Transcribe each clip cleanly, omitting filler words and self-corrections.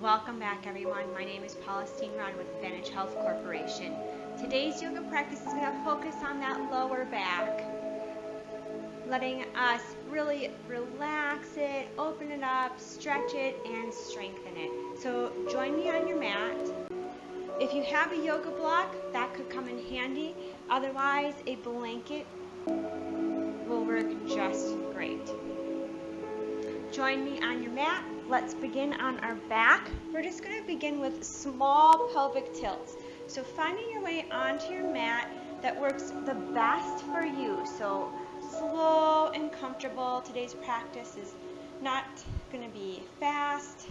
Welcome back, everyone. My name is Paula Steenrod with Advantage Health Corporation. Today's yoga practice is going to focus on that lower back, letting us really relax it, open it up, stretch it, and strengthen it. So join me on your mat. If you have a yoga block, that could come in handy. Otherwise, a blanket will work just great. Join me on your mat. Let's begin on our back. We're just going to begin with small pelvic tilts. So finding your way onto your mat that works the best for you. So slow and comfortable. Today's practice is not going to be fast.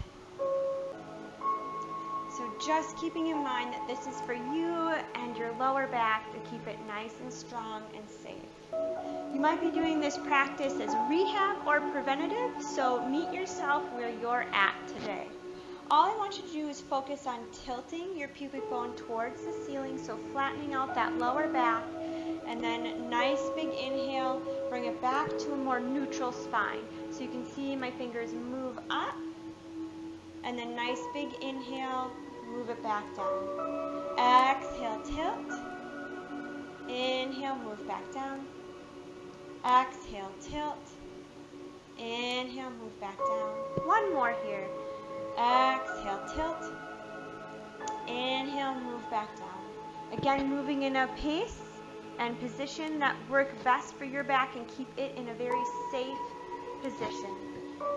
So just keeping in mind that this is for you and your lower back to keep it nice and strong and safe. You might be doing this practice as rehab or preventative, so meet yourself where you're at today. All I want you to do is focus on tilting your pubic bone towards the ceiling, so flattening out that lower back, and then nice big inhale, bring it back to a more neutral spine. So you can see my fingers move up, and then nice big inhale, move it back down. Exhale, tilt. Inhale, move back down. Exhale, tilt. Inhale, move back down. One more here. Exhale, tilt. Inhale, move back down. Again, moving in a pace and position that work best for your back and keep it in a very safe position.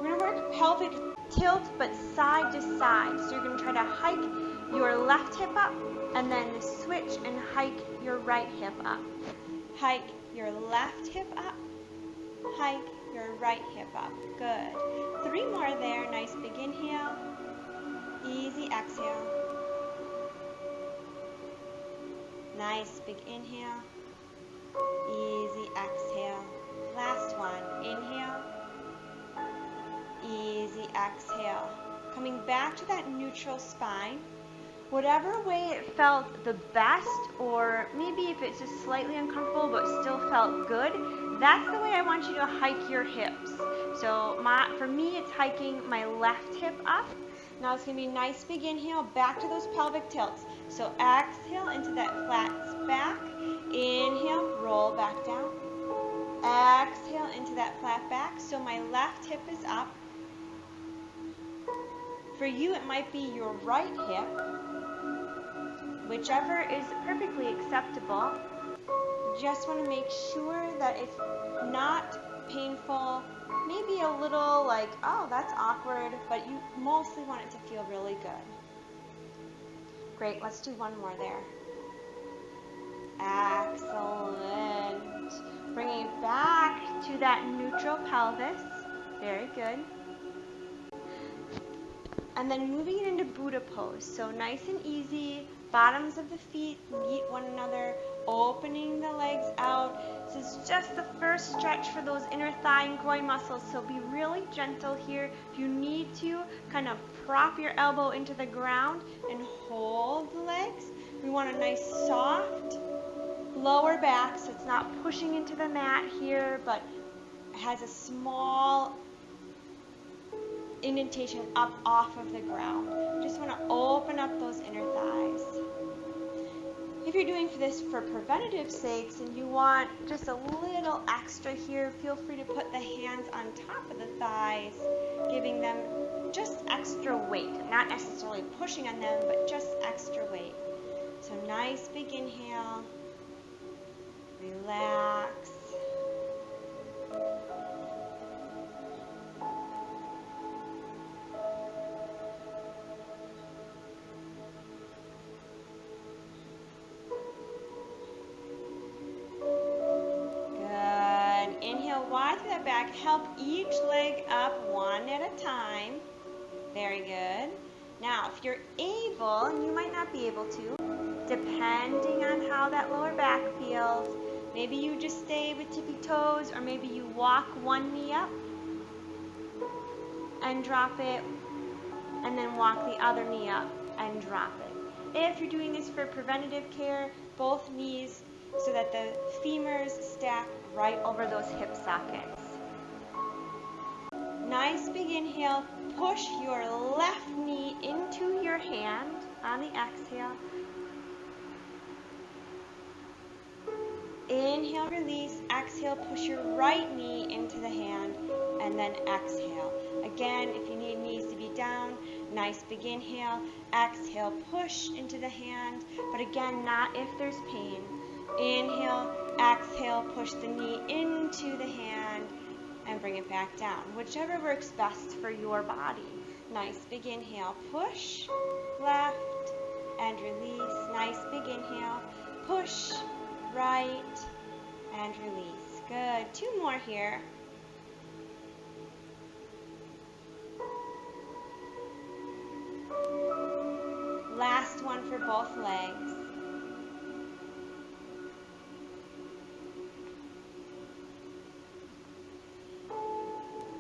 We're going to work pelvic tilt, but side to side. So you're going to try to hike your left hip up and then switch and hike your right hip up. Hike your left hip up, hike your right hip up. Good. 3 more there. Nice big inhale, easy exhale. Nice big inhale, easy exhale. Last one. Inhale, easy exhale. Coming back to that neutral spine. Whatever way it felt the best, or maybe if it's just slightly uncomfortable but still felt good, that's the way I want you to hike your hips. So for me, it's hiking my left hip up. Now it's going to be a nice big inhale back to those pelvic tilts. So exhale into that flat back. Inhale, roll back down. Exhale into that flat back. So my left hip is up. For you, it might be your right hip. Whichever is perfectly acceptable. Just want to make sure that it's not painful, maybe a little like, oh, that's awkward, but you mostly want it to feel really good. Great, let's do one more there. Excellent. Bringing it back to that neutral pelvis. Very good. And then moving it into Buddha pose. So nice and easy. Bottoms of the feet meet one another, opening the legs out. This is just the first stretch for those inner thigh and groin muscles, so be really gentle here. If you need to, kind of prop your elbow into the ground and hold the legs. We want a nice soft lower back, so it's not pushing into the mat here, but it has a small indentation up off of the ground. Just want to open up those inner thighs. If you're doing this for preventative sakes and you want just a little extra here, feel free to put the hands on top of the thighs, giving them just extra weight. Not necessarily pushing on them, but just extra weight. So nice big inhale. Relax. Wide through that back. Help each leg up one at a time. Very good. Now, if you're able, and you might not be able to, depending on how that lower back feels, maybe you just stay with tippy toes, or maybe you walk one knee up and drop it, and then walk the other knee up and drop it. If you're doing this for preventative care, both knees so that the femurs stack right over those hip sockets. Nice big inhale. Push your left knee into your hand on the exhale. Inhale, release. Exhale, push your right knee into the hand, and then exhale. Again, if you need knees to be down, nice big inhale. Exhale, push into the hand, but again, not if there's pain. Inhale, exhale, push the knee into the hand, and bring it back down. Whichever works best for your body. Nice big inhale. Push, left, and release. Nice big inhale. Push, right, and release. Good. 2 more here. Last one for both legs.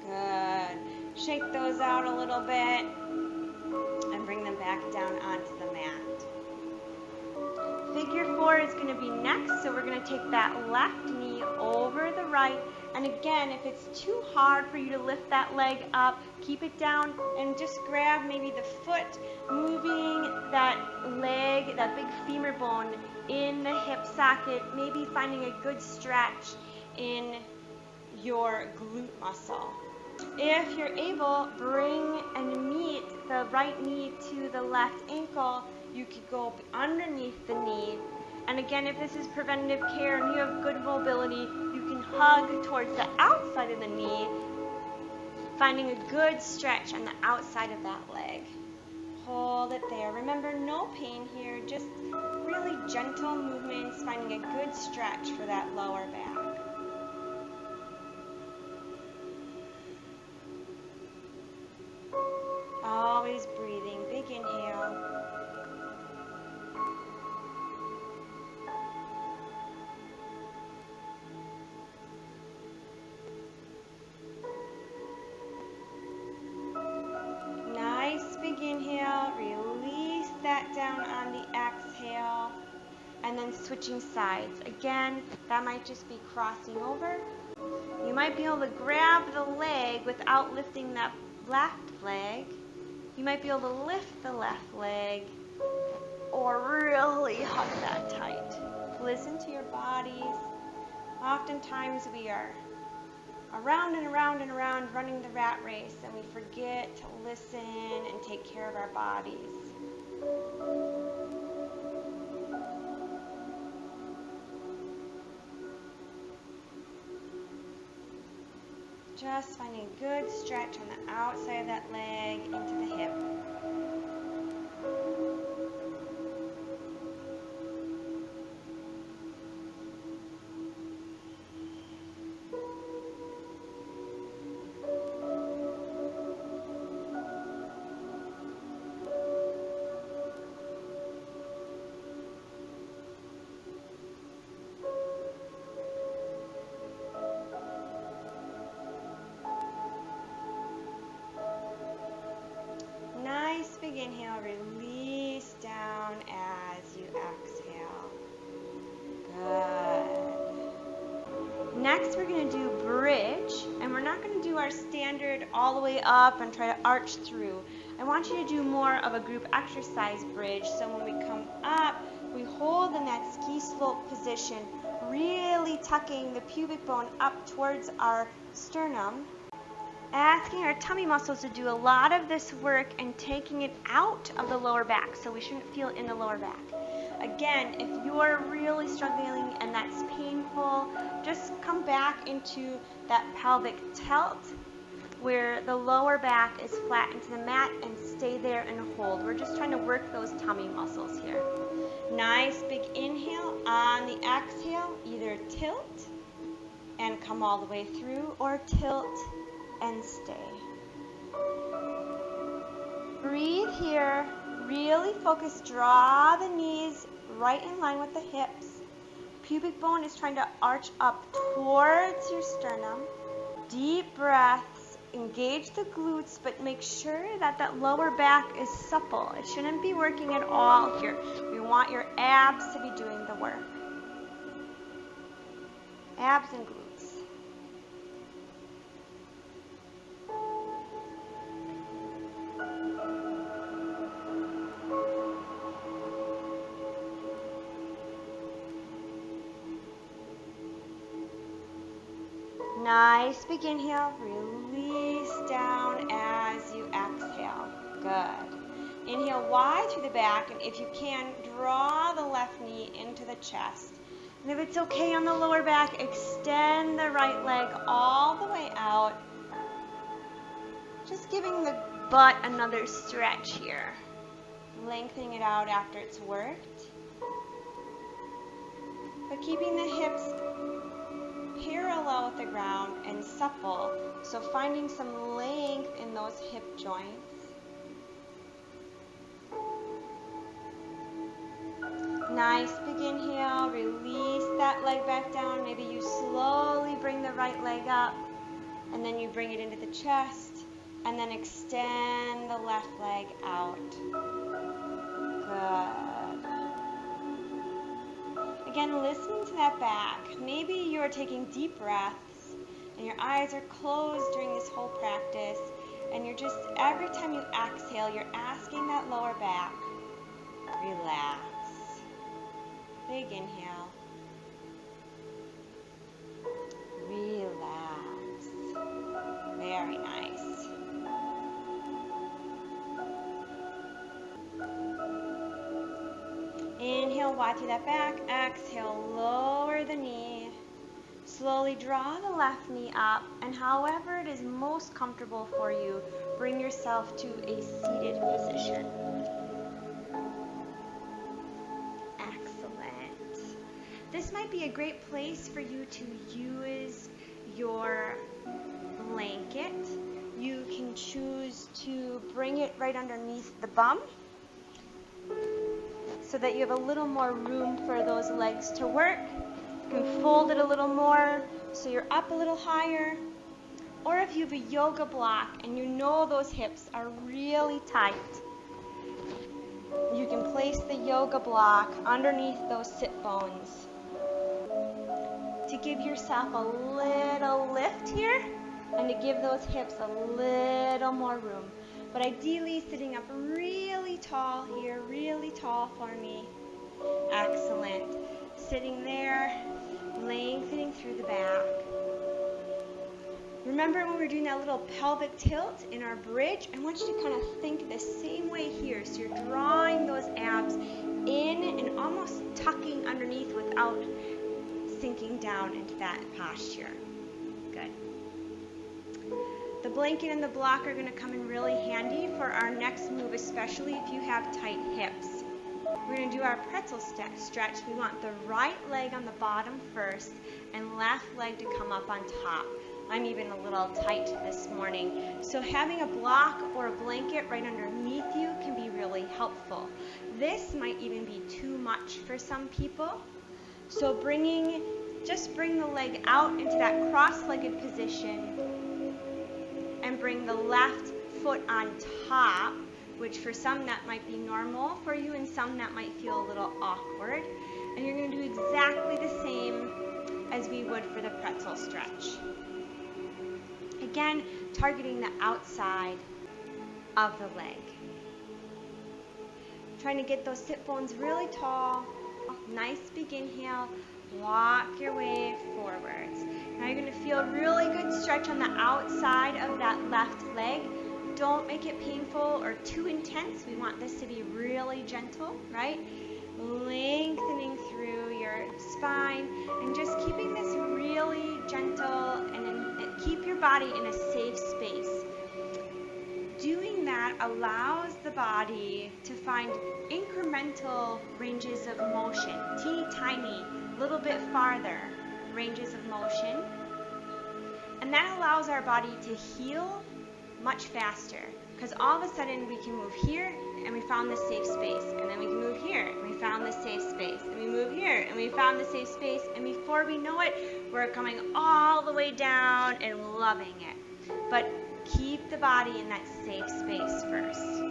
Good. Shake those out a little bit and bring them back down onto the mat. Figure 4 is going to be next, so we're going to take that left knee over the right. And again, if it's too hard for you to lift that leg up, keep it down and just grab maybe the foot, moving that leg, that big femur bone in the hip socket, maybe finding a good stretch in your glute muscle. If you're able, bring and meet the right knee to the left ankle. You could go underneath the knee. And again, if this is preventative care and you have good mobility, you can hug towards the outside of the knee, finding a good stretch on the outside of that leg. Hold it there. Remember, no pain here, just really gentle movements, finding a good stretch for that lower back. Always breathing. Big inhale. Nice big inhale. Release that down on the exhale. And then switching sides. Again, that might just be crossing over. You might be able to grab the leg without lifting that left leg. You might be able to lift the left leg or really hug that tight. Listen to your bodies. Oftentimes we are around and around and around running the rat race and we forget to listen and take care of our bodies. Just finding a good stretch on the outside of that leg into the hip. Nice big inhale, release down as you exhale. Good. Next we're going to do bridge, and we're not going to do our standard all the way up and try to arch through. I want you to do more of a group exercise bridge, so when we come up, we hold in that ski slope position, really tucking the pubic bone up towards our sternum. Asking our tummy muscles to do a lot of this work and taking it out of the lower back, so we shouldn't feel in the lower back. Again, if you're really struggling and that's painful, just come back into that pelvic tilt where the lower back is flat into the mat and stay there and hold. We're just trying to work those tummy muscles here. Nice big inhale. On the exhale, either tilt and come all the way through or tilt and stay. Breathe here. Really focus. Draw the knees right in line with the hips. Pubic bone is trying to arch up towards your sternum. Deep breaths. Engage the glutes, but make sure that that lower back is supple. It shouldn't be working at all here. We want your abs to be doing the work. Abs and glutes. Nice big inhale. Release down as you exhale. Good. Inhale wide through the back, and if you can, draw the left knee into the chest. And if it's okay on the lower back, extend the right leg all the way out. Just giving the butt another stretch here. Lengthening it out after it's worked. But keeping the hips parallel with the ground and supple. So finding some length in those hip joints. Nice big inhale. Release that leg back down. Maybe you slowly bring the right leg up. And then you bring it into the chest. And then extend the left leg out. Good. Again, listening to that back. Maybe you are taking deep breaths and your eyes are closed during this whole practice. And you're just, every time you exhale, you're asking that lower back, relax. Big inhale. Relax. Very nice. Inhale wide through that back. Exhale, lower the knee. Slowly draw the left knee up, and however it is most comfortable for you, bring yourself to a seated position. Excellent. This might be a great place for you to use your blanket. You can choose to bring it right underneath the bum, so that you have a little more room for those legs to work. You can fold it a little more so you're up a little higher. Or if you have a yoga block and you know those hips are really tight, you can place the yoga block underneath those sit bones to give yourself a little lift here and to give those hips a little more room. But ideally sitting up really tall here, really tall for me. Excellent. Sitting there, lengthening through the back. Remember when we were doing that little pelvic tilt in our bridge? I want you to kind of think the same way here. So you're drawing those abs in and almost tucking underneath without sinking down into that posture. Good. The blanket and the block are going to come in really handy for our next move, especially if you have tight hips. We're going to do our pretzel stretch. We want the right leg on the bottom first and left leg to come up on top. I'm even a little tight this morning. So having a block or a blanket right underneath you can be really helpful. This might even be too much for some people. So just bring the leg out into that cross-legged position and bring the left foot on top, which for some that might be normal for you and some that might feel a little awkward. And you're going to do exactly the same as we would for the pretzel stretch. Again, targeting the outside of the leg. Trying to get those sit bones really tall. Nice big inhale. Walk your way forwards. Now you're going to feel a really good stretch on the outside of that left leg. Don't make it painful or too intense. We want this to be really gentle, right? Lengthening through your spine and just keeping this really gentle and keep your body in a safe space. Doing that allows the body to find incremental ranges of motion, teeny tiny, little bit farther ranges of motion. And that allows our body to heal much faster, because all of a sudden we can move here and we found this safe space, and then we can move here and we found this safe space, and we move here and we found the safe space, and before we know it, we're coming all the way down and loving it. But keep the body in that safe space first.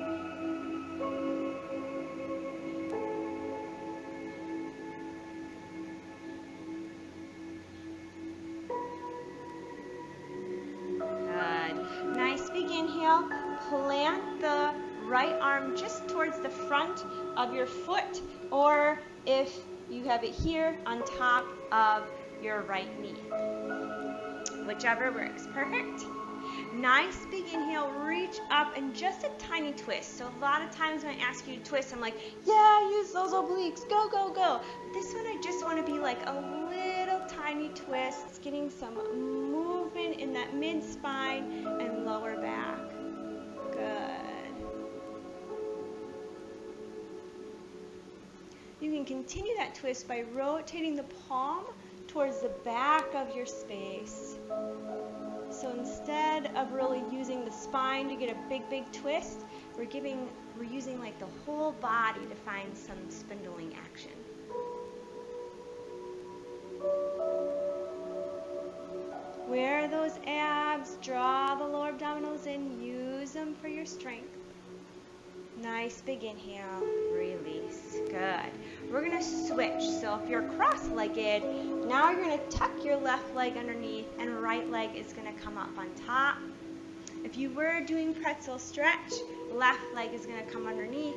Inhale, plant the right arm just towards the front of your foot, or if you have it here, on top of your right knee. whichever works. Perfect. Nice big inhale, reach up and just a tiny twist. So a lot of times when I ask you to twist, I'm like, yeah, use those obliques, go, go, go. But this one I just want to be like a little tiny twist, getting some movement in that mid-spine and lower back. Good. You can continue that twist by rotating the palm towards the back of your space. So instead of really using the spine to get a big, big twist, we're using like the whole body to find some spindling action. Where are those abs? Draw the lower abdominals in. Use them for your strength. Nice big inhale, release. Good. We're going to switch. So if you're cross-legged, now you're going to tuck your left leg underneath and right leg is going to come up on top. If you were doing pretzel stretch, left leg is going to come underneath,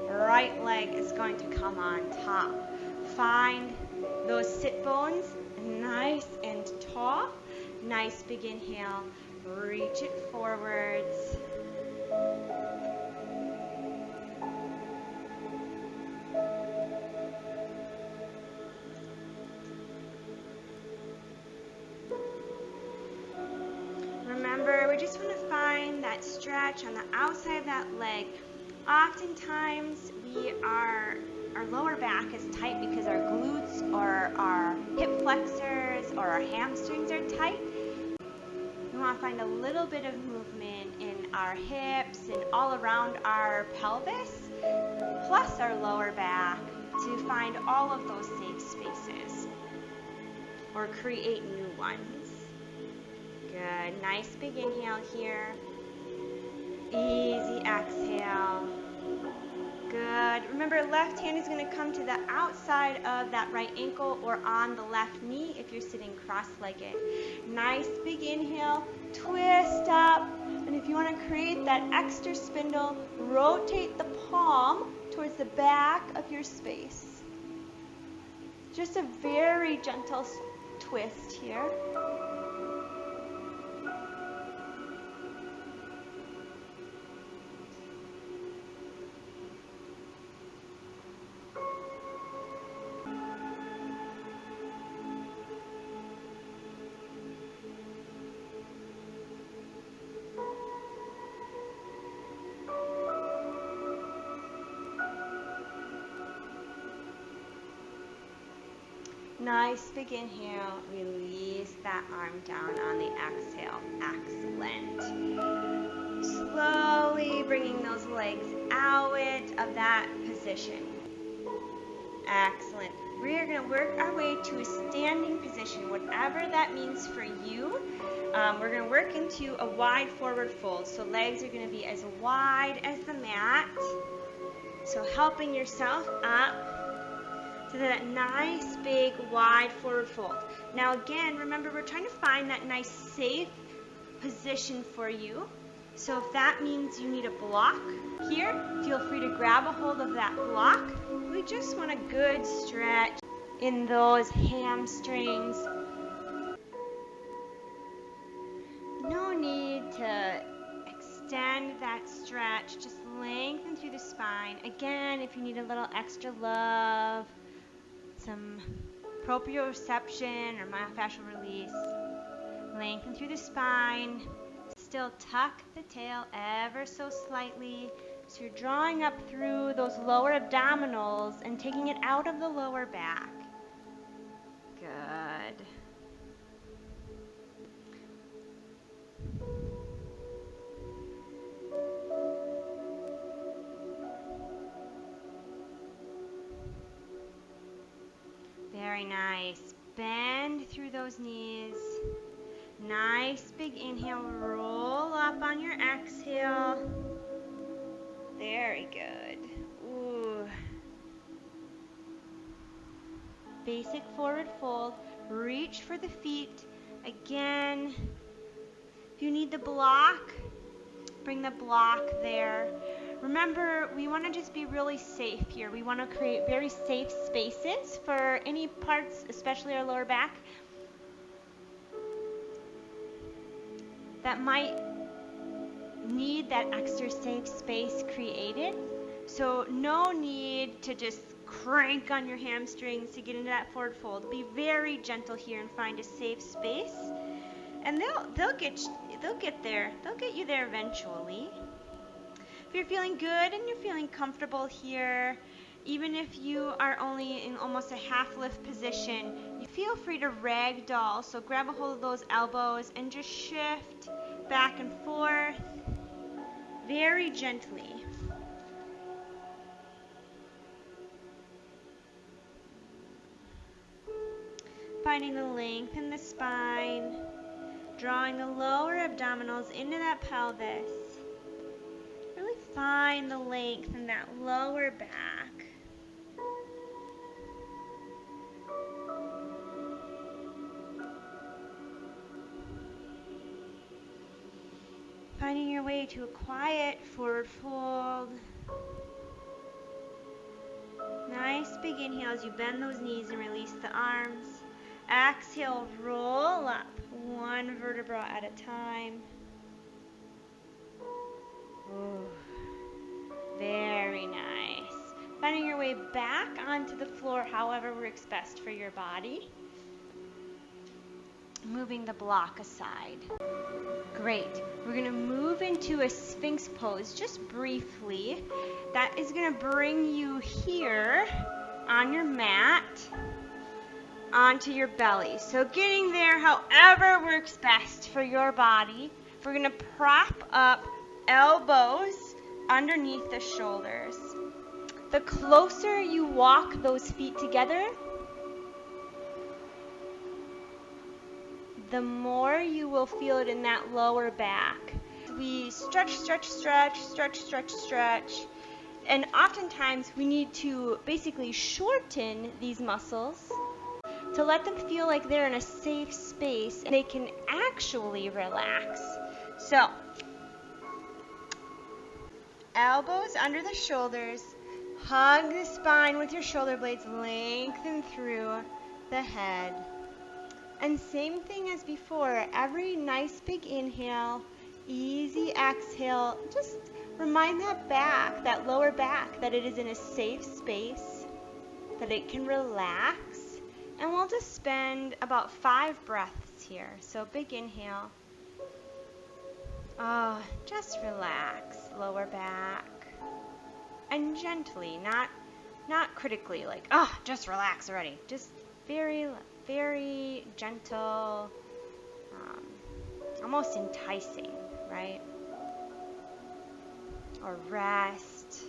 right leg is going to come on top. Find those sit bones nice and tall. Nice big inhale, reach it forwards. Remember, we just want to find that stretch on the outside of that leg. Oftentimes, our lower back is tight because our glutes or our hip flexors or our hamstrings are tight. We want to find a little bit of movement in our hips and all around our pelvis, plus our lower back, to find all of those safe spaces or create new ones. Good. Nice big inhale here. Easy exhale. Good. Remember, left hand is going to come to the outside of that right ankle or on the left knee if you're sitting cross-legged. Nice big inhale. Twist up. And if you want to create that extra spindle, rotate the palm towards the back of your space. Just a very gentle twist here. Nice big inhale, release that arm down on the exhale. Excellent. Slowly bringing those legs out of that position. Excellent. We're going to work our way to a standing position, whatever that means for you. We're going to work into a wide forward fold. So legs are going to be as wide as the mat. So helping yourself up to that nice, big, wide forward fold. Now again, remember, we're trying to find that nice, safe position for you. So if that means you need a block here, feel free to grab a hold of that block. We just want a good stretch in those hamstrings. No need to extend that stretch, just lengthen through the spine. Again, if you need a little extra love, some proprioception or myofascial release, lengthen through the spine. Still tuck the tail ever so slightly. So you're drawing up through those lower abdominals and taking it out of the lower back. Good. Very nice. Bend through those knees. Nice big inhale. Roll up on your exhale. Very good. Ooh. Basic forward fold. Reach for the feet. Again, if you need the block, bring the block there. Remember, we want to just be really safe here. We want to create very safe spaces for any parts, especially our lower back. that might need that extra safe space created. So no need to just crank on your hamstrings to get into that forward fold. Be very gentle here and find a safe space, and they'll get there. They'll get you there eventually. If you're feeling good and you're feeling comfortable here, even if you are only in almost a half lift position, you feel free to ragdoll. So grab a hold of those elbows and just shift back and forth very gently. Finding the length in the spine, drawing the lower abdominals into that pelvis. Really find the length in that lower back. Finding your way to a quiet forward fold. Nice big inhale as you bend those knees and release the arms. Exhale, roll up one vertebra at a time. Ooh, very nice. Finding your way back onto the floor, however works best for your body. Moving the block aside. Great. We're going to move into a Sphinx pose just briefly. That is going to bring you here on your mat onto your belly. So getting there however works best for your body. We're going to prop up elbows underneath the shoulders. The closer you walk those feet together, the more you will feel it in that lower back. We stretch, stretch, stretch, stretch, stretch, stretch. And oftentimes we need to basically shorten these muscles to let them feel like they're in a safe space and they can actually relax. So, elbows under the shoulders, hug the spine with your shoulder blades, lengthen through the head. And same thing as before, every nice big inhale, easy exhale, just remind that back, that lower back, that it is in a safe space, that it can relax. And we'll just spend about 5 breaths here. So big inhale. Just relax, lower back. And gently, not critically, like, just relax already. Just very, very gentle, almost enticing, right? Or rest,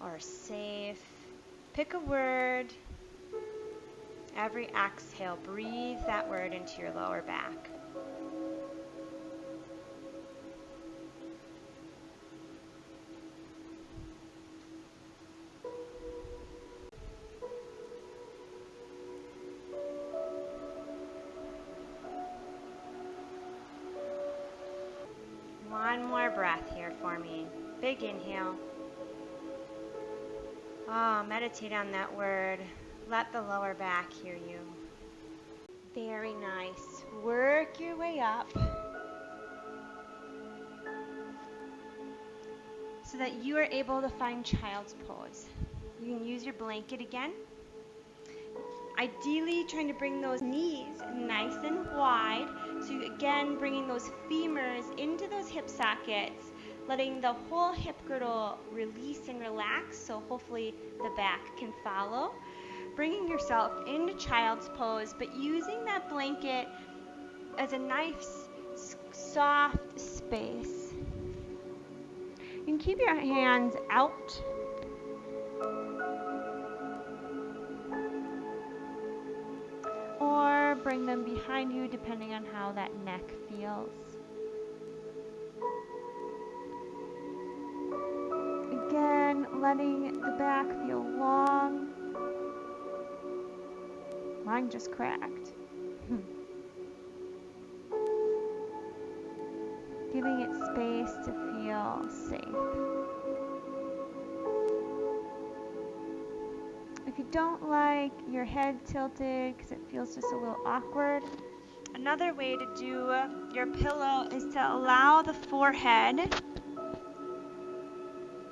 or safe. Pick a word. Every exhale, breathe that word into your lower back. One more breath here for me. Big inhale. Meditate on that word. Let the lower back hear you. Very nice. Work your way up so that you are able to find child's pose. You can use your blanket again. Ideally, trying to bring those knees nice and wide. So again, bringing those femurs into those hip sockets, letting the whole hip girdle release and relax, so hopefully the back can follow. Bringing yourself into child's pose, but using that blanket as a nice, soft space. You can keep your hands out. Or bring them behind you, depending on how that neck feels. Again, letting the back feel long. Mine just cracked. Giving it space to feel safe. If you don't like your head tilted because it feels just a little awkward, Another way to do your pillow is to allow the forehead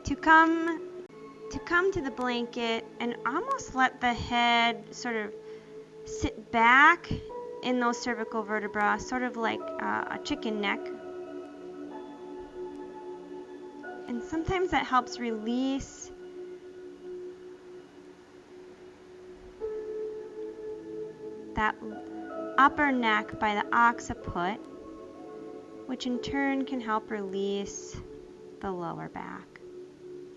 to come to the blanket and almost let the head sort of sit back in those cervical vertebrae, sort of like a chicken neck. And sometimes that helps release that upper neck by the occiput, which in turn can help release the lower back.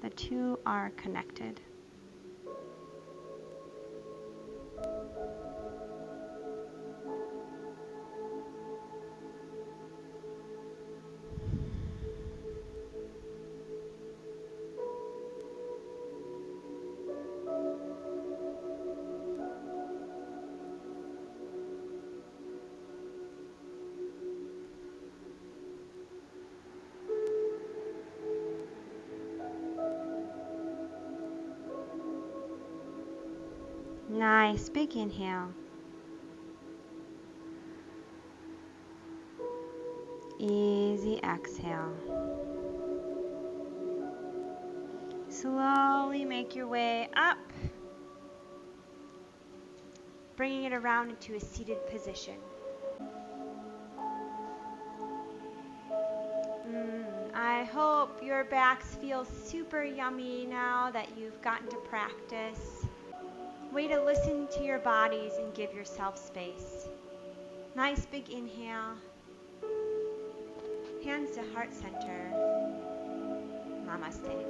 The two are connected. Nice, big inhale. Easy exhale. Slowly make your way up, bringing it around into a seated position. I hope your backs feel super yummy now that you've gotten to practice. Way to listen to your bodies and give yourself space. Nice big inhale. Hands to heart center. Namaste.